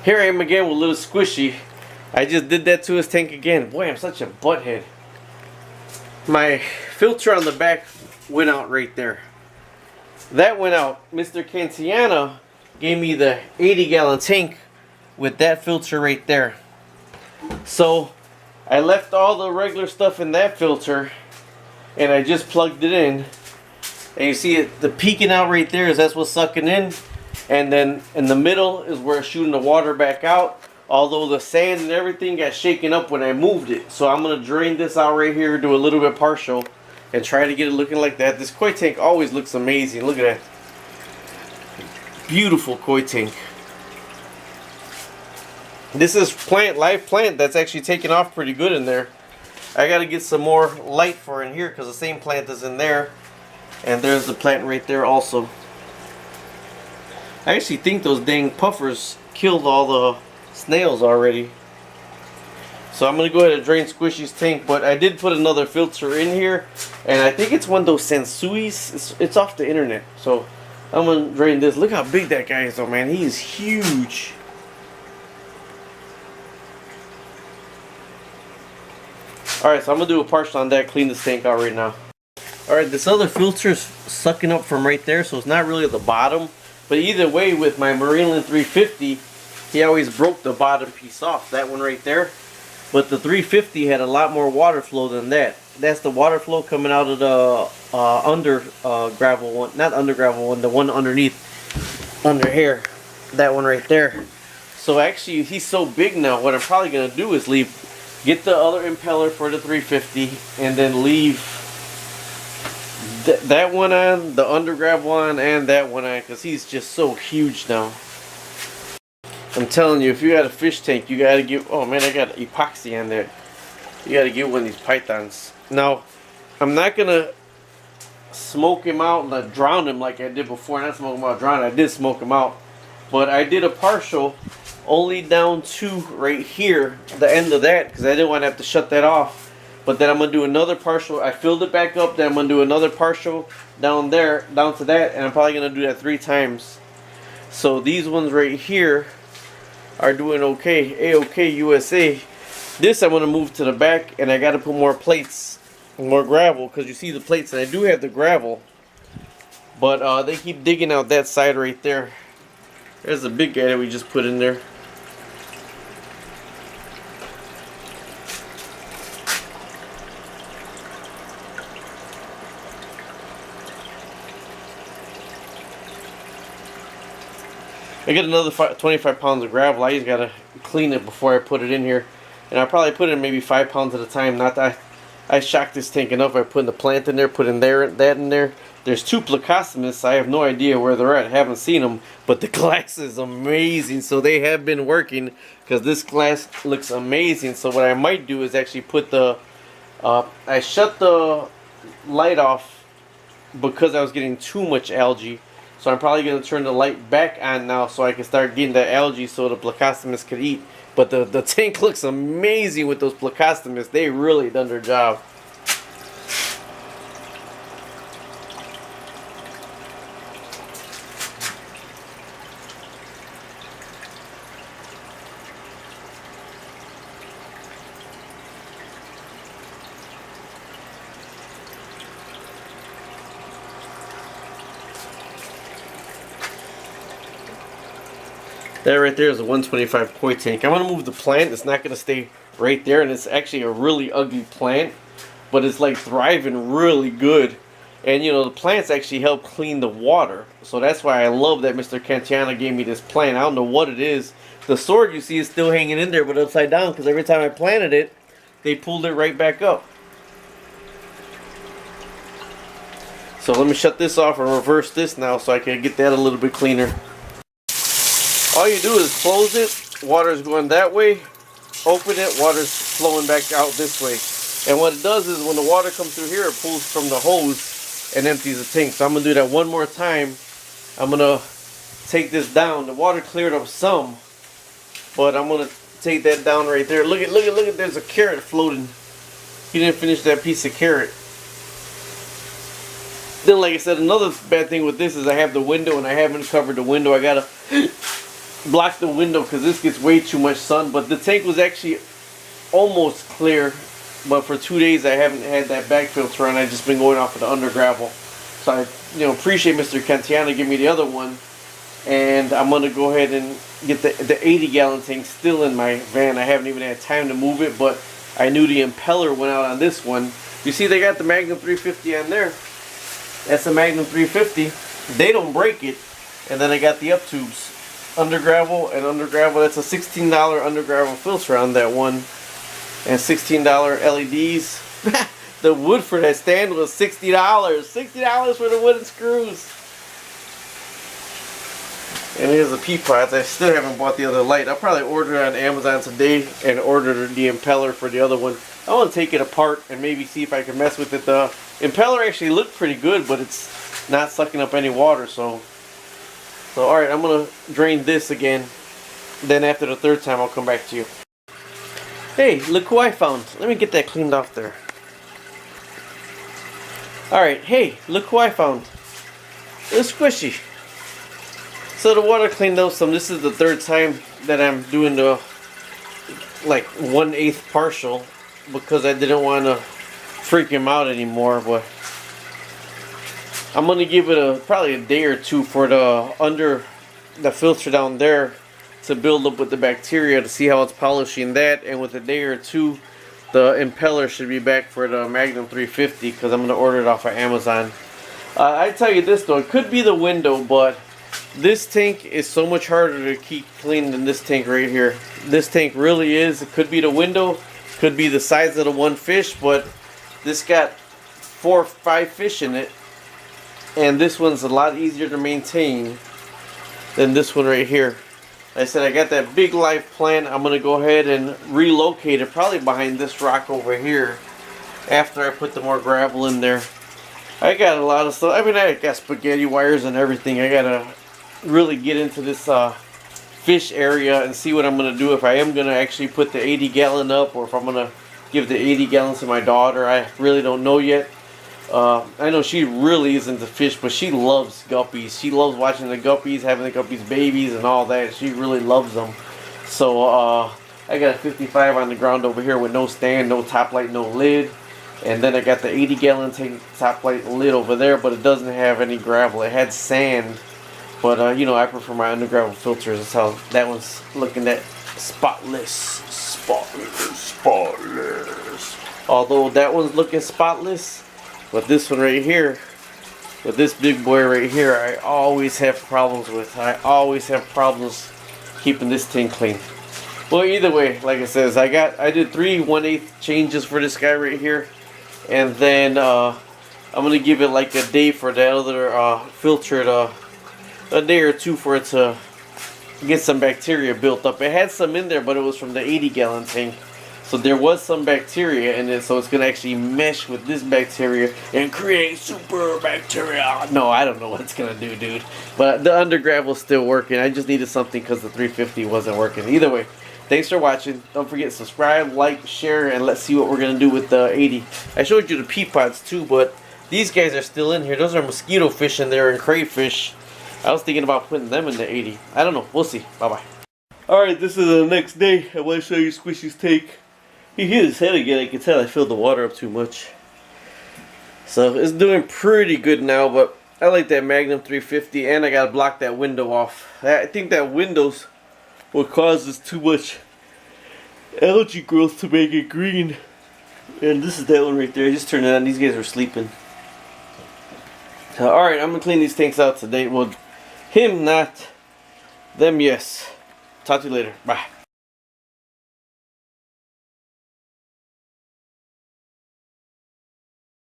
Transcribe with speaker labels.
Speaker 1: Here I am again with a little squishy. I just did that to his tank again. Boy, I'm such a butthead. My filter on the back went out right there. That went out. Mr. Cantiana gave me the 80-gallon tank with that filter right there. So I left all the regular stuff in that filter and I just plugged it in. And you see it, the peeking out right there is that's what's sucking in. And then in the middle is where it's shooting the water back out. Although the sand and everything got shaken up when I moved it. So I'm going to drain this out right here, do a little bit partial, and try to get it looking like that. This koi tank always looks amazing. Look at that. Beautiful koi tank. This is live plant that's actually taking off pretty good in there. I got to get some more light for in here because the same plant is in there. And there's the plant right there also. I actually think those dang puffers killed all the snails already. So I'm going to go ahead and drain Squishy's tank, but I did put another filter in here, and I think it's one of those Sensuis. It's off the internet. So I'm going to drain this. Look how big that guy is though, man. He is huge. Alright, so I'm going to do a partial on that, clean this tank out right now. Alright, this other filter is sucking up from right there, so it's not really at the bottom. But either way, with my Marineland 350, he always broke the bottom piece off, that one right there. But the 350 had a lot more water flow than that. That's the water flow coming out of the under gravel one, not under gravel one, the one underneath, under here, that one right there. So actually, he's so big now. What I'm probably gonna do is get the other impeller for the 350, and then leave that one on, the undergrab one, and that one on, because he's just so huge now. I'm telling you, if you got a fish tank, you gotta get, oh man, I got epoxy on there. You gotta get one of these pythons. Now, I'm not gonna smoke him out and drown him like I did before. Not smoke him out, drown him. I did smoke him out. But I did a partial only down to right here, the end of that, because I didn't want to have to shut that off. But then I'm going to do another partial. I filled it back up. Then I'm going to do another partial down there, down to that. And I'm probably going to do that 3 times. So these ones right here are doing okay. A-OK USA. This I'm going to move to the back. And I got to put more plates, more gravel. Because you see the plates. And I do have the gravel. But they keep digging out that side right there. There's the big guy that we just put in there. I got another 25 pounds of gravel. I just gotta clean it before I put it in here, and I'll probably put in maybe 5 pounds at a time. Not that I shocked this tank enough by putting the plant in there, putting that in there. There's 2 Plecostomus. I have no idea where they're at. I haven't seen them, but the glass is amazing. So they have been working because this glass looks amazing. So what I might do is actually put the I shut the light off because I was getting too much algae. So I'm probably going to turn the light back on now so I can start getting that algae so the Plecostomus could eat. But the tank looks amazing with those Plecostomus. They really done their job. That right there is a 125 koi tank. I'm going to move the plant. It's not going to stay right there. And it's actually a really ugly plant. But it's like thriving really good. And you know, the plants actually help clean the water. So that's why I love that Mr. Cantiana gave me this plant. I don't know what it is. The sword you see is still hanging in there but upside down. Because every time I planted it, they pulled it right back up. So let me shut this off and reverse this now so I can get that a little bit cleaner. All you do is close it, water is going that way, open it, water is flowing back out this way. And what it does is when the water comes through here, it pulls from the hose and empties the tank. So I'm going to do that one more time. I'm going to take this down. The water cleared up some, but I'm going to take that down right there. Look at, there's a carrot floating. He didn't finish that piece of carrot. Then like I said, another bad thing with this is I have the window and I haven't covered the window. I got to block the window because this gets way too much sun. But the tank was actually almost clear, but for 2 days I haven't had that back filter on. I've just been going off of the under gravel. So I appreciate Mr. Cantiana giving me the other one, and I'm gonna go ahead and get the 80 gallon tank still in my van. I haven't even had time to move it, but I knew the impeller went out on this one. You see they got the Magnum 350 on there. That's a Magnum 350. They don't break it. And then I got the up tubes, under gravel and under gravel. That's a $16 under gravel filter on that one, and $16 LEDs. The wood for that stand was $60. $60 for the wooden screws. And here's the pea pods. I still haven't bought the other light. I'll probably order it on Amazon today and order the impeller for the other one. I want to take it apart and maybe see if I can mess with it. The impeller actually looked pretty good, but it's not sucking up any water. So alright, I'm going to drain this again. Then after the third time, I'll come back to you. Hey, look who I found. Let me get that cleaned off there. Alright, hey, look who I found. It's squishy. So the water cleaned out some. This is the third time that I'm doing the like 1/8 partial because I didn't want to freak him out anymore. But I'm gonna give it probably a day or two for the filter down there to build up with the bacteria to see how it's polishing that, and with a day or two the impeller should be back for the Magnum 350 because I'm gonna order it off of Amazon. I tell you this though, it could be the window, but this tank is so much harder to keep clean than this tank right here. This tank really is. It could be the window, could be the size of the one fish, but this got 4 or 5 fish in it, and this one's a lot easier to maintain than this one right here. Like I said, I got that big live plant. I'm gonna go ahead and relocate it probably behind this rock over here after I put the more gravel in there. I got a lot of stuff. I mean, I got spaghetti wires and everything. I gotta really get into this fish area and see what I'm gonna do, if I am gonna actually put the 80 gallon up or if I'm gonna give the 80 gallons to my daughter. I really don't know yet. I know she really is into fish, but she loves guppies. She loves watching the guppies, having the guppies babies and all that. She really loves them. So I got a 55 on the ground over here with no stand, no top light, no lid. And then I got the 80 gallon tank top light lid over there, but it doesn't have any gravel. It had sand, but I prefer my under gravel filters. That's how that one's looking at. Spotless. Although that one's looking spotless, but this one right here, with this big boy right here, I always have problems with. I always have problems keeping this thing clean. Well, either way, like I said, I did 3 1/8 changes for this guy right here, and then I'm gonna give it like a day for that other filter, a day or two for it to get some bacteria built up. It had some in there, but it was from the 80 gallon tank, so there was some bacteria in it. So it's gonna actually mesh with this bacteria and create super bacteria. No, I don't know what it's gonna do, dude. But the under gravel's still working. I just needed something because the 350 wasn't working. Either way, thanks for watching. Don't forget to subscribe, like, share, and let's see what we're gonna do with the 80. I showed you the pea pods too, but these guys are still in here. Those are mosquito fish in there and crayfish. I was thinking about putting them in the 80. I don't know. We'll see. Bye-bye. Alright, this is the next day. I want to show you Squishy's tank. He hit his head again. I can tell I filled the water up too much. So it's doing pretty good now, but I like that Magnum 350, and I got to block that window off. I think that window's what causes too much algae growth to make it green. And this is that one right there. I just turned it on. These guys are sleeping. Alright, I'm going to clean these tanks out today. Well, him not. Them yes. Talk to you later. Bye.